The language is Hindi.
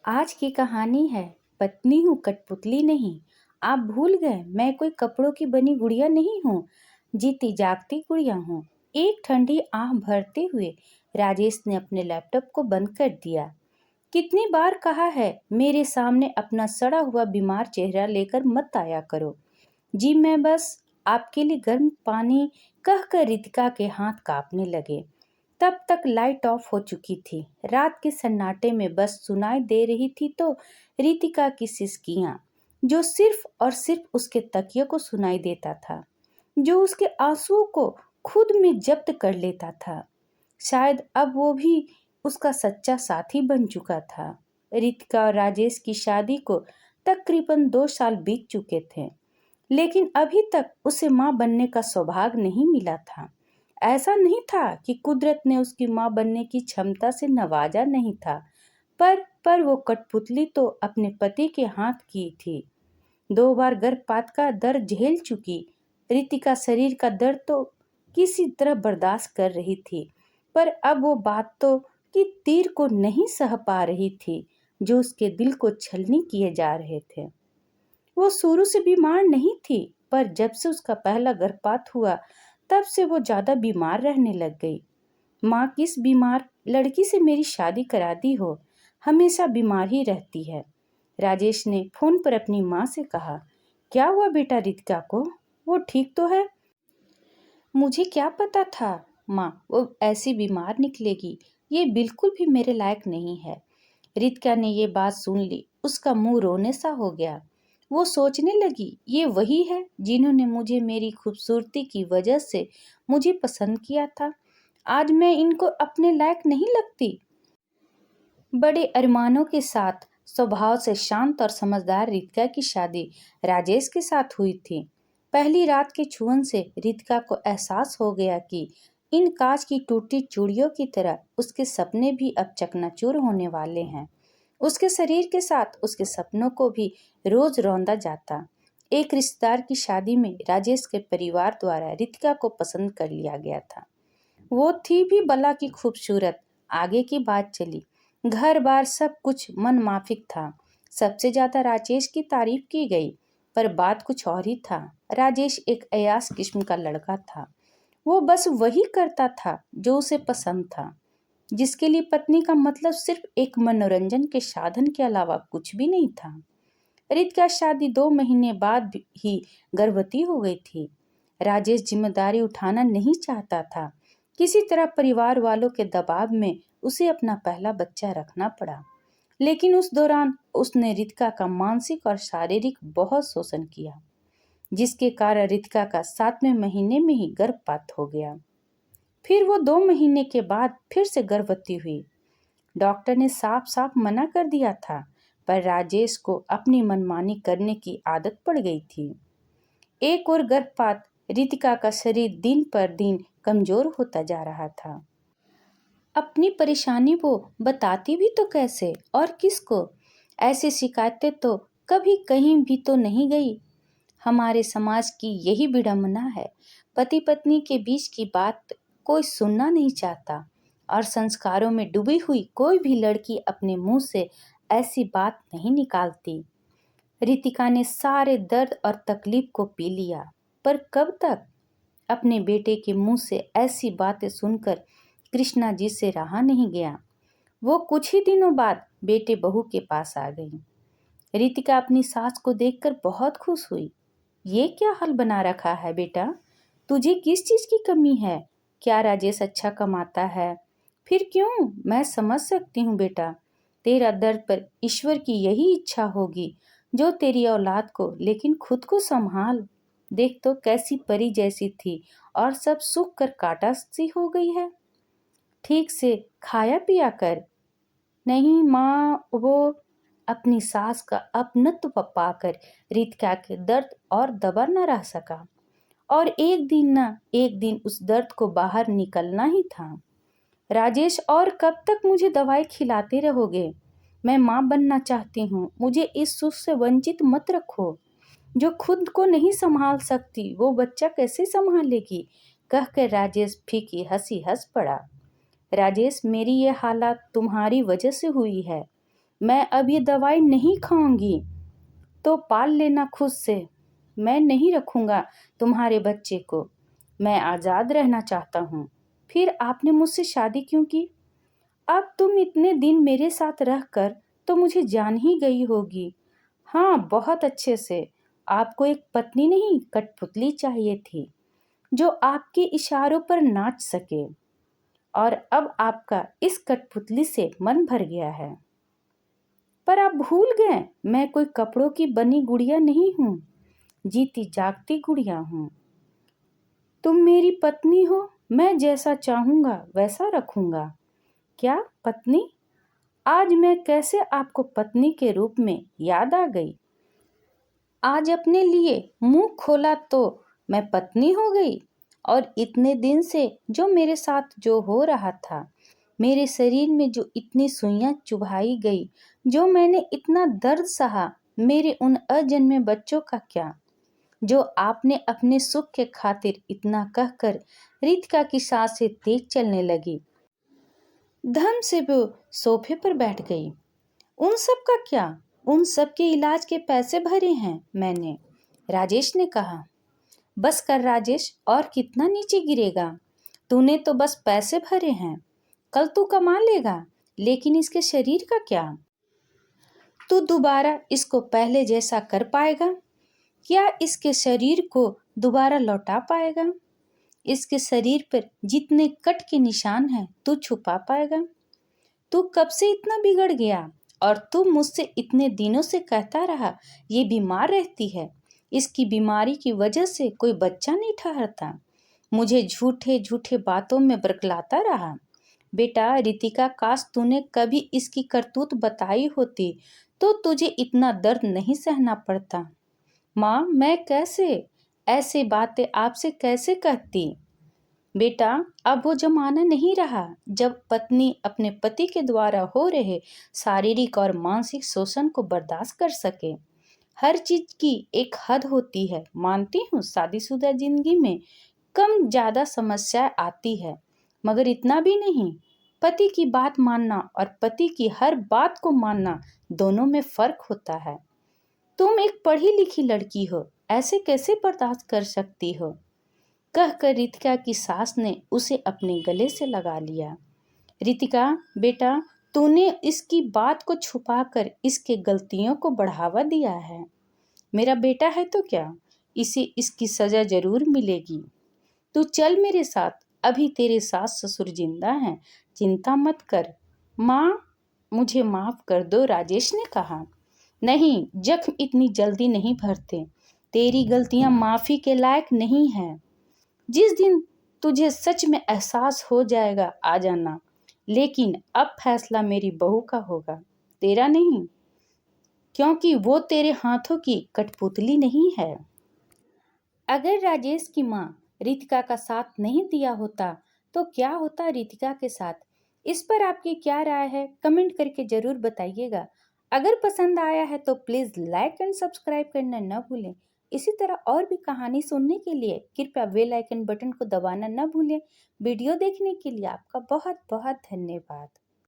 आज की कहानी है पत्नी हूँ कठपुतली नहीं। आप भूल गए मैं कोई कपड़ों की बनी गुड़िया नहीं हूँ, जीती जागती गुड़िया हूँ। एक ठंडी आह भरते हुए राजेश ने अपने लैपटॉप को बंद कर दिया। कितनी बार कहा है मेरे सामने अपना सड़ा हुआ बीमार चेहरा लेकर मत आया करो। जी मैं बस आपके लिए गर्म पानी कहकर रितिका के हाथ कांपने लगे। तब तक लाइट ऑफ हो चुकी थी। रात के सन्नाटे में बस सुनाई दे रही थी तो रितिका की सिसकियां, जो सिर्फ और सिर्फ उसके तकिए को सुनाई देता था, जो उसके आंसुओं को खुद में जब्त कर लेता था। शायद अब वो भी उसका सच्चा साथी बन चुका था। रितिका और राजेश की शादी को तकरीबन 2 साल बीत चुके थे, लेकिन अभी तक उसे मां बनने का सौभाग्य नहीं मिला था। ऐसा नहीं था कि कुदरत ने उसकी मां बनने की क्षमता से नवाजा नहीं था, पर वो कठपुतली तो अपने पति के हाथ की थी। 2 बार गर्भपात का दर्द झेल चुकी रितिका शरीर का दर्द तो किसी तरह बर्दाश्त कर रही थी, पर अब वो बात तो कि तीर को नहीं सह पा रही थी जो उसके दिल को छलनी किए जा रहे थे। वो शुरू से बीमार नहीं थी, पर जब से उसका पहला गर्भपात हुआ तब से वो ज्यादा बीमार रहने लग गई। माँ किस बीमार लड़की से मेरी शादी करा दी हो, हमेशा बीमार ही रहती है। राजेश ने फोन पर अपनी माँ से कहा। क्या हुआ बेटा रितिका को, वो ठीक तो है? मुझे क्या पता था माँ वो ऐसी बीमार निकलेगी, ये बिल्कुल भी मेरे लायक नहीं है। रितिका ने ये बात सुन ली, उसका मुंह रोने सा हो गया। वो सोचने लगी ये वही है जिन्होंने मुझे मेरी खूबसूरती की वजह से मुझे पसंद किया था। आज मैं इनको अपने लायक नहीं लगती। बड़े अरमानों के साथ स्वभाव से शांत और समझदार रितिका की शादी राजेश के साथ हुई थी। पहली रात के छुअन से रितिका को एहसास हो गया कि इन कांच की टूटी चूड़ियों की तरह उसके सपने भी अब चकनाचूर होने वाले हैं। उसके शरीर के साथ उसके सपनों को भी रोज रौंदा जाता। एक रिश्तेदार की शादी में राजेश के परिवार द्वारा रितिका को पसंद कर लिया गया था। वो थी भी बला की खूबसूरत। आगे की बात चली। घर बार सब कुछ मन माफिक था। सबसे ज्यादा राजेश की तारीफ की गई, पर बात कुछ और ही था। राजेश एक अयास किस्म का लड़का था। वो बस वही करता था जो उसे पसंद था, जिसके लिए पत्नी का मतलब सिर्फ एक मनोरंजन के साधन के अलावा कुछ भी नहीं था। रितिका शादी 2 महीने बाद ही गर्भवती हो गई थी। राजेश जिम्मेदारी उठाना नहीं चाहता था। किसी तरह परिवार वालों के दबाव में उसे अपना पहला बच्चा रखना पड़ा, लेकिन उस दौरान उसने रितिका का मानसिक और शारीरिक बहुत शोषण किया, जिसके कारण रितिका का 7वें महीने में ही गर्भपात हो गया। फिर वो 2 महीने के बाद फिर से गर्भवती हुई। डॉक्टर ने साफ साफ मना कर दिया था, पर राजेश को अपनी मनमानी करने की आदत पड़ गई थी। एक और गर्भपात, रितिका का शरीर दिन पर दिन कमजोर होता जा रहा था। अपनी परेशानी वो बताती भी तो कैसे और किसको? ऐसी शिकायतें तो कभी कहीं भी तो नहीं गई। हमारे समाज की यही विडंबना है। पति पत्नी के बीच की बात कोई सुनना नहीं चाहता, और संस्कारों में डूबी हुई कोई भी लड़की अपने मुंह से ऐसी बात नहीं निकालती। रितिका ने सारे दर्द और तकलीफ को पी लिया, पर कब तक? अपने बेटे के मुंह से ऐसी बातें सुनकर कृष्णा जी से रहा नहीं गया। वो कुछ ही दिनों बाद बेटे बहू के पास आ गई। रितिका अपनी सास को देखकर बहुत खुश हुई। ये क्या हाल बना रखा है बेटा? तुझे किस चीज की कमी है? क्या राजेश अच्छा कमाता है? फिर क्यों? मैं समझ सकती हूँ बेटा, तेरा दर्द, पर ईश्वर की यही इच्छा होगी जो तेरी औलाद को, लेकिन खुद को संभाल। देख तो कैसी परी जैसी थी और सब सूख कर कांटा सी हो गई है। ठीक से खाया पिया कर। नहीं माँ, वो अपनी सास का अपनत्व पाकर रितिका के दर्द और दबा न रह सका, और एक दिन न एक दिन उस दर्द को बाहर निकलना ही था। राजेश, और कब तक मुझे दवाई खिलाते रहोगे? मैं माँ बनना चाहती हूँ, मुझे इस सुख से वंचित मत रखो। जो खुद को नहीं संभाल सकती वो बच्चा कैसे संभालेगी? कहकर राजेश फीकी हंसी हंस पड़ा। राजेश, मेरी ये हालत तुम्हारी वजह से हुई है। मैं अब ये दवाई नहीं खाऊंगी, तो पाल लेना खुद से। मैं नहीं रखूंगा तुम्हारे बच्चे को। मैं आज़ाद रहना चाहता हूँ। फिर आपने मुझसे शादी क्यों की? अब तुम इतने दिन मेरे साथ रहकर तो मुझे जान ही गई होगी। हाँ, बहुत अच्छे से। आपको एक पत्नी नहीं, कठपुतली चाहिए थी, जो आपके इशारों पर नाच सके। और अब आपका इस कठपुतली से मन भर गया है। पर आप भूल गए, मैं कोई कपड़ों की बनी गुड़िया नहीं हूँ, जीती जागती गुड़िया हूँ। तुम मेरी पत्नी हो, मैं जैसा चाहूँगा वैसा रखूँगा। क्या पत्नी? आज मैं कैसे आपको पत्नी के रूप में याद आ गई। आज अपने लिए मुंह खोला तो मैं पत्नी हो गई। और इतने दिन से जो मेरे साथ जो हो रहा था, मेरे शरीर में जो इतनी सुइयां चुभाई गई, जो मैंने इतना दर्द सहा, मेरे उन अजन्मे बच्चों का क्या, जो आपने अपने सुख के खातिर इतना कहकर रितिका की सांसें तेज चलने लगी। धम से वो सोफे पर बैठ गई। उन सब का क्या? उन सब के इलाज के पैसे भरे हैं मैंने, राजेश ने कहा। बस कर राजेश, और कितना नीचे गिरेगा? तूने तो बस पैसे भरे हैं, कल तू कमा लेगा, लेकिन इसके शरीर का क्या? तू दोबारा इसको पहले जैसा कर पाएगा? क्या इसके शरीर को दोबारा लौटा पाएगा? इसके शरीर पर जितने कट के निशान हैं तू छुपा पाएगा? तू कब से इतना बिगड़ गया? और तू मुझसे इतने दिनों से कहता रहा ये बीमार रहती है, इसकी बीमारी की वजह से कोई बच्चा नहीं ठहरता। मुझे झूठे झूठे बातों में बरगलाता रहा। बेटा रितिका, काश तूने कभी इसकी करतूत बताई होती तो तुझे इतना दर्द नहीं सहना पड़ता। माँ, मैं कैसे ऐसे बातें आपसे कैसे कहती? बेटा, अब वो जमाना नहीं रहा जब पत्नी अपने पति के द्वारा हो रहे शारीरिक और मानसिक शोषण को बर्दाश्त कर सके। हर चीज की एक हद होती है। मानती हूँ शादीशुदा जिंदगी में कम ज्यादा समस्याएं आती है, मगर इतना भी नहीं। पति की बात मानना और पति की हर बात को मानना, दोनों में फर्क होता है। तुम एक पढ़ी लिखी लड़की हो, ऐसे कैसे बर्दाश्त कर सकती हो? कहकर रितिका की सास ने उसे अपने गले से लगा लिया। रितिका बेटा, तूने इसकी बात को छुपाकर इसके गलतियों को बढ़ावा दिया है। मेरा बेटा है तो क्या, इसे इसकी सजा जरूर मिलेगी। तू चल मेरे साथ, अभी तेरे सास ससुर जिंदा हैं, चिंता मत कर। माँ, मुझे माफ कर दो, राजेश ने कहा। नहीं, जख्म इतनी जल्दी नहीं भरते। तेरी गलतियां माफी के लायक नहीं है। जिस दिन तुझे सच में एहसास हो जाएगा आ जाना, लेकिन अब फैसला मेरी बहू का होगा, तेरा नहीं, क्योंकि वो तेरे हाथों की कठपुतली नहीं है। अगर राजेश की माँ रितिका का साथ नहीं दिया होता तो क्या होता रितिका के साथ? इस पर आपकी क्या राय है, कमेंट करके जरूर बताइएगा। अगर पसंद आया है तो प्लीज़ लाइक एंड सब्सक्राइब करना न भूलें। इसी तरह और भी कहानी सुनने के लिए कृपया बेल आइकन बटन को दबाना न भूलें। वीडियो देखने के लिए आपका बहुत बहुत धन्यवाद।